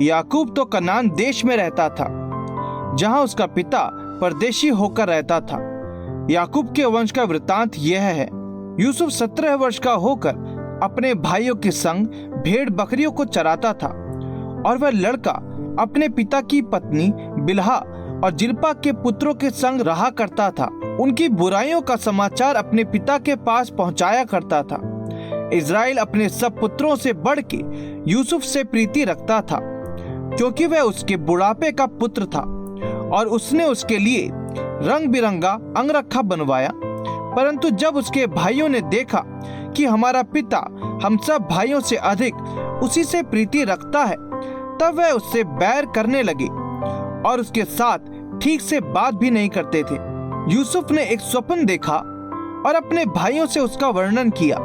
याकूब तो कनान देश में रहता था, जहां उसका पिता परदेशी होकर रहता था। याकूब के वंश का वृतांत यह है। यूसुफ 17 वर्ष का होकर अपने भाइयों के संग भेड़ बकरियों को चराता था, और वह लड़का अपने पिता की पत्नी बिल्हा और जिल्पा के पुत्रों के संग रहा करता था। उनकी बुराइयों का समाचार अपने पिता के पास पहुंचाया करता था। इज़राइल अपने सब पुत्रों से बढ़ के यूसुफ से प्रीति रखता था, क्योंकि वह उसके बुढ़ापे का पुत्र था, और उसने उसके लिए रंग बिरंगा अंगरखा बनवाया। परंतु जब उसके भाइयों ने देखा कि हमारा पिता हम सब भाइयों से अधिक उसी से प्रीति रखता है, तब वह उससे बैर करने लगे और उसके साथ ठीक से बात भी नहीं करते थे। यूसुफ ने एक स्वप्न देखा और अपने भाइयों से उसका वर्णन किया।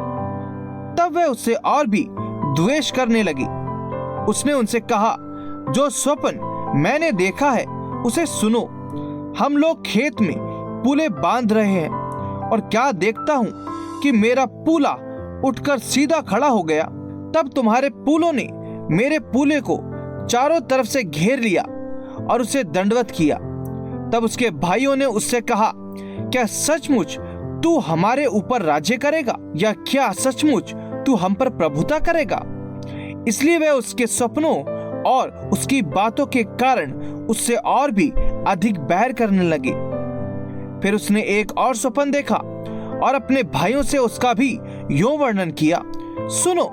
तब वह उससे और भी द्वेष करने लगे। उसने उनसे कहा, जो स्वप्न मैंने देखा है उसे सुनो। हम लोग खेत में पूले बांध रहे हैं, और क्या देखता हूँ कि मेरा पूला उठकर सीधा खड़ा हो गया। तब तुम्हारे पूलों ने मेरे पूले को चारों तरफ से घेर लिया और उसे दंडवत किया। तब उसके भाइयों ने उससे कहा, क्या सचमुच तू हमारे ऊपर राज्य करेगा, या क्या सचमुच तू हम पर प्रभुता करेगा? इसलिए वे उसके सपनों और उसकी बातों के कारण उससे और भी अधिक बैर करने लगे। फिर उसने एक और स्वप्न देखा और अपने भाइयों से उसका भी यूं वर्णन किया। सुनो,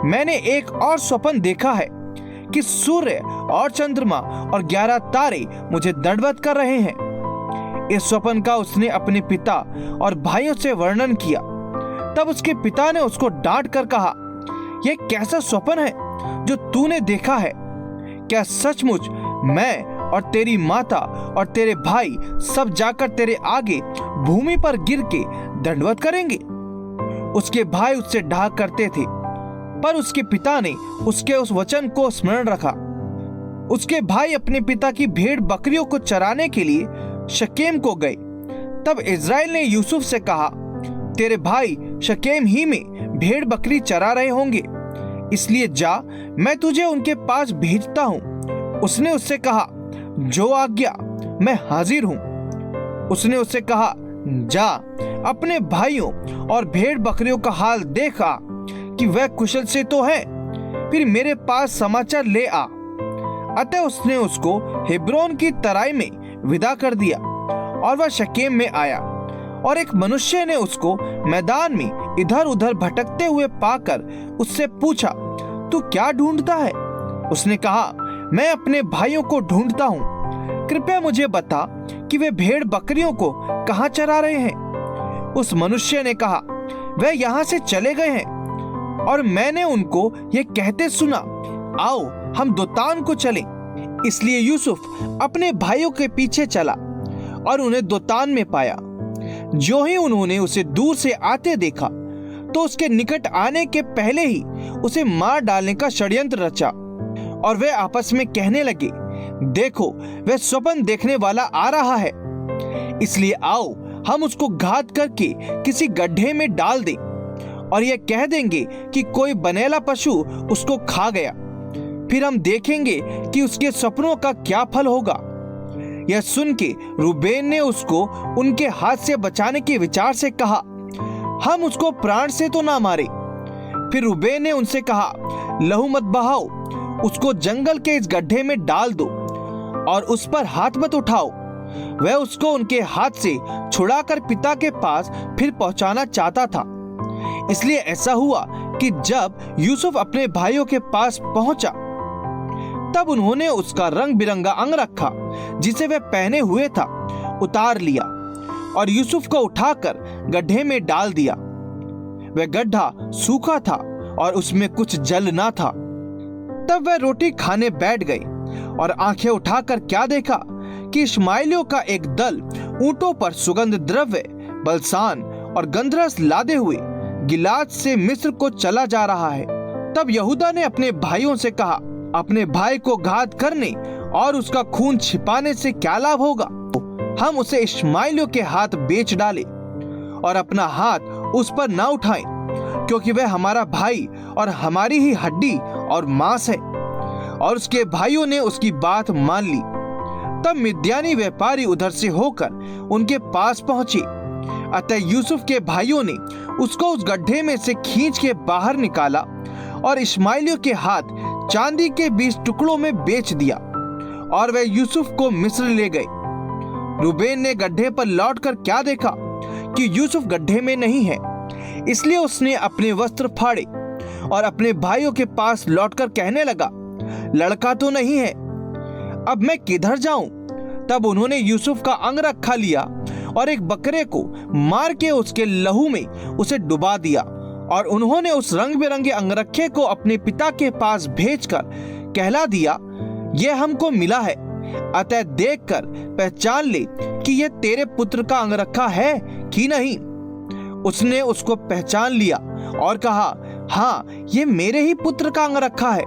मैंने एक और स्वप्न देखा है कि सूर्य और चंद्रमा और 11 तारे मुझे दंडवत कर रहे हैं। इस स्वप्न का उसने अपने पिता और भाइयों से वर्णन किया। तब उसके पिता ने उसको डांट कर कहा, यह कैसा स्वप्न है जो तूने देखा है? क्या सचमुच मैं और तेरी माता और तेरे भाई सब जाकर तेरे आगे भूमि पर गिर के दंडवत करेंगे? उसके भाई उससे ढाक करते थे, पर उसके पिता ने उसके उस वचन को स्मरण रखा। उसके भाई अपने पिता की भेड़ बकरियों को चराने के लिए शकेम को गए। तब इज़राइल ने यूसुफ से कहा, तेरे भाई शकेम ही में भेड़ बकरी चरा रहे होंगे, इसलिए जा, मैं तुझे उनके पास भेजता हूँ। उसने उससे कहा, जो आज्ञा, मैं हाजिर हूँ। उसने उससे कहा, जा, अपने भाइयों और भेड़ बकरियों का हाल देखा कि वह कुशल से तो है, फिर मेरे पास समाचार ले आ। अतः उसने उसको हेब्रोन की तराई में विदा कर दिया, और वह शकेम में आया। और एक मनुष्य ने उसको मैदान में इधर उधर भटकते हुए पाकर उससे पूछा, तू क्या ढूंढता है? उसने कहा, मैं अपने भाइयों को ढूंढता हूँ। कृपया मुझे बता कि वे भेड़ बकरियों को कहाँ चरा रहे हैं। उस मनुष्य ने कहा, वे यहाँ से चले गए हैं, और मैंने उनको ये कहते सुना, आओ हम दोतान को चलें। इसलिए यूसुफ अपने भाइयों के पीछे चला और उन्हें दोतान में पाया। जो ही उन्होंने उसे दूर से आते देखा, तो उसके निकट आने के पहले ही उसे मार डालने का षड्यंत्र रचा। और वे आपस में कहने लगे, देखो, वह स्वप्न देखने वाला आ रहा है, इसलिए आओ हम उसको घात करके किसी गड्ढे में डाल दें, और यह कह देंगे कि कोई बनेला पशु उसको खा गया। फिर हम देखेंगे कि उसके सपनों का क्या फल होगा। यह सुन के रूबेन ने उसको उनके हाथ से बचाने के विचार से कहा, हम उसको प्राण से तो ना मारे। फिर रूबेन ने उनसे कहा, लहू मत बहाओ, उसको जंगल के इस गड्ढे में डाल दो और उस पर हाथ मत उठाओ। वह उसको उनके हाथ से छुड़ाकर पिता के पास फिर पहुंचाना चाहता था। इसलिए ऐसा हुआ कि जब यूसुफ अपने भाइयों के पास पहुंचा, तब उन्होंने उसका रंग बिरंगा अंगरखा जिसे वह पहने हुए था उतार लिया और यूसुफ को उठाकर गड्ढे में डाल दिया। वह गड्ढा सूखा था और उसमें कुछ जल ना था। तब वह रोटी खाने बैठ गए और आंखें उठाकर क्या देखा कि इश्माएलियों का एक दल ऊंटों पर सुगंध द्रव्य, बलसान और गंधरस लादे हुए गिलाद से मिस्र को चला जा रहा है। तब यहूदा ने अपने भाइयों से कहा, अपने भाई को घात करने और उसका खून छिपाने से क्या लाभ होगा? हम उसे इश्माएलियों के हाथ बेच डालें और अपना हाथ उस पर ना उठाएं, क्योंकि वह हमारा भाई और हमारी ही हड्डी और मांस है। और उसके भाइयों ने उसकी बात मान ली। तब मिद्यानी व्यापारी उधर से होकर उनके पास पहुंचे। अतः यूसुफ के भाइयों ने उसको उस गड्ढे में से खींच के बाहर निकाला और इश्माएलियों के हाथ चांदी के 20 टुकड़ों में बेच दिया और वे यूसुफ को मिस्र ले गए। रूबेन ने गड्ढे पर लौटकर क्या देखा कि यूसुफ गड्ढे में नहीं है, इसलिए उसने अपने वस्त्र फाड़े और अपने भाइयों के पास लौटकर कहने लगा, लड़का तो नहीं है, अब मैं किधर जाऊं? तब उन्होंने यूसुफ का अंगरखा लिया और एक बकरे को मार के उसके लहू में उसे डुबा दिया और उन्होंने उस रंग बिरंगे अंगरखे को अपने पिता के पास भेजकर कहला दिया, यह हमको मिला है, अतः देखकर पहचान ले कि यह तेरे पुत्र का अंगरखा है कि नहीं। उसने उसको पहचान लिया और कहा, हाँ, ये मेरे ही पुत्र का अंगरखा है,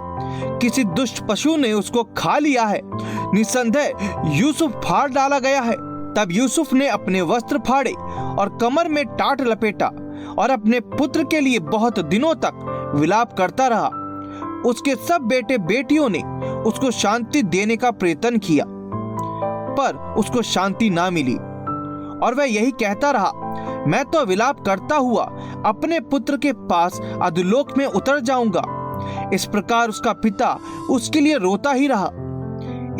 किसी दुष्ट पशु ने उसको खा लिया है, निसंदेह यूसुफ फाड़ डाला गया है। तब यूसुफ ने अपने वस्त्र फाड़े और कमर में टाट लपेटा और अपने पुत्र के लिए बहुत दिनों तक विलाप करता रहा। उसके सब बेटे बेटियों ने उसको शांति देने का प्रयत्न किया, पर उसको शांति ना मिली और वह यही कहता रहा, मैं तो विलाप करता हुआ अपने पुत्र के पास अधोलोक में उतर जाऊंगा। इस प्रकार उसका पिता उसके लिए रोता ही रहा।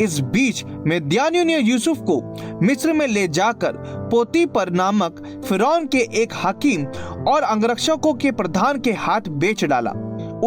इस बीच मिद्यानियों ने यूसुफ को मिस्र में ले जाकर पोतीपर नामक फिरौन के एक हाकिम और अंगरक्षकों के प्रधान के हाथ बेच डाला।